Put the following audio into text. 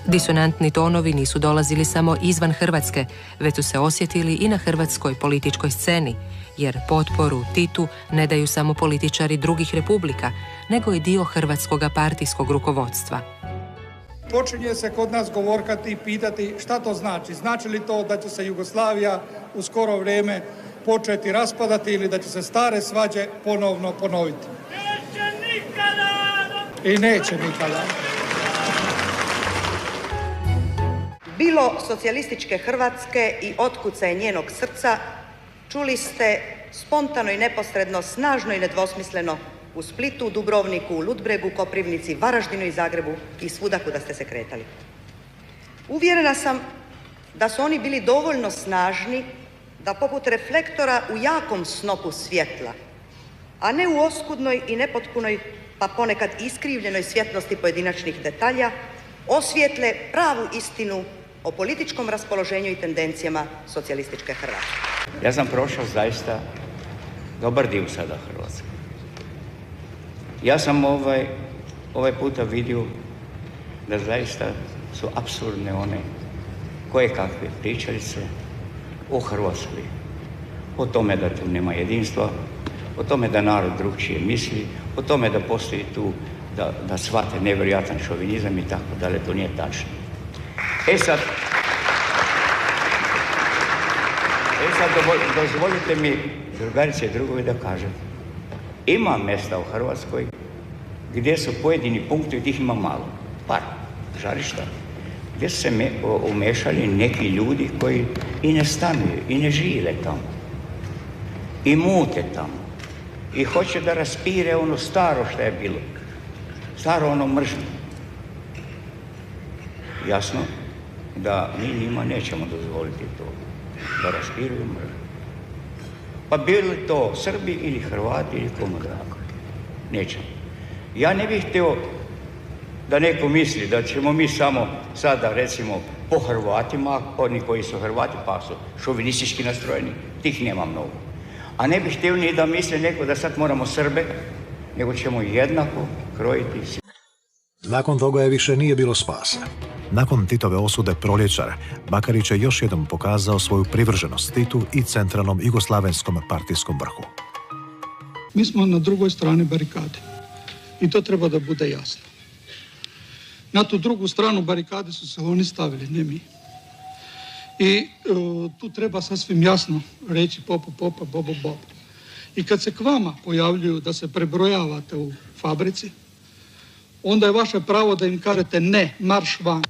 Disonantni tonovi nisu dolazili samo izvan Hrvatske, već su se osjetili i na hrvatskoj političkoj sceni, jer potporu Titu ne daju samo političari drugih republika, nego i dio hrvatskog partijskog rukovodstva. Počinje se kod nas govorkati i pitati šta to znači. Znači li to da će se Jugoslavija u skoro vrijeme početi raspadati ili da će se stare svađe ponovno ponoviti? Neće nikada! I neće nikada. Bilo socijalističke Hrvatske i otkucaje njenog srca, čuli ste spontano i neposredno, snažno i nedvosmisleno u Splitu, Dubrovniku, Ludbregu, Koprivnici, Varaždinu i Zagrebu i svuda kuda ste se kretali. Uvjerena sam da su oni bili dovoljno snažni da poput reflektora u jakom snopu svjetla, a ne u oskudnoj i nepotpunoj, pa ponekad iskrivljenoj svjetlosti pojedinačnih detalja, osvijetle pravu istinu o političkom raspoloženju i tendencijama socijalističke Hrvatske. Ja sam prošao zaista dobar dio sada Hrvatske. Ja sam ovaj puta vidio da zaista su apsurdne one koje kakve pričalice o Hrvatskoj. O tome da tu nema jedinstva, o tome da narod drugčije misli, o tome da postoji tu da shvate nevjerojatan šovinizam i tako dalje, to nije tačno. E sad dozvolite mi, drugarice i drugovi, da kažem. Ima mjesta u Hrvatskoj gdje su pojedini punkti, gdje ih ima malo, par žarišta, gdje su se umešali neki ljudi koji i ne stanuju, i ne žive tamo, i mute tamo, i hoće da raspire ono staro što je bilo, staro ono mržnje. Jasno da mi njima nećemo dozvoliti to, da raspiruju mržnju. Pa bili to Srbi ili Hrvati ili komu drago. Nećemo. Ja ne bih htio da neko misli da ćemo mi samo sada, recimo, po Hrvatima, oni koji su Hrvati pa su šovinistički nastrojeni, tih nema mnogo. A ne bih htio ni da misli neko da sad moramo Srbe, nego ćemo jednako krojiti svi. Nakon toga je više nije bilo spasa. Nakon Titove osude Proljećar, Bakarić je još jednom pokazao svoju privrženost Titu i centralnom jugoslavenskom partijskom vrhu. Mi smo na drugoj strani barikade i to treba da bude jasno. Na tu drugu stranu barikade su se oni stavili, ne mi. I tu treba sasvim jasno reći popa, popa, bobo, bob. I kad se k vama pojavljuju da se prebrojavate u fabrici, onda je vaše pravo da im kažete ne, marš van.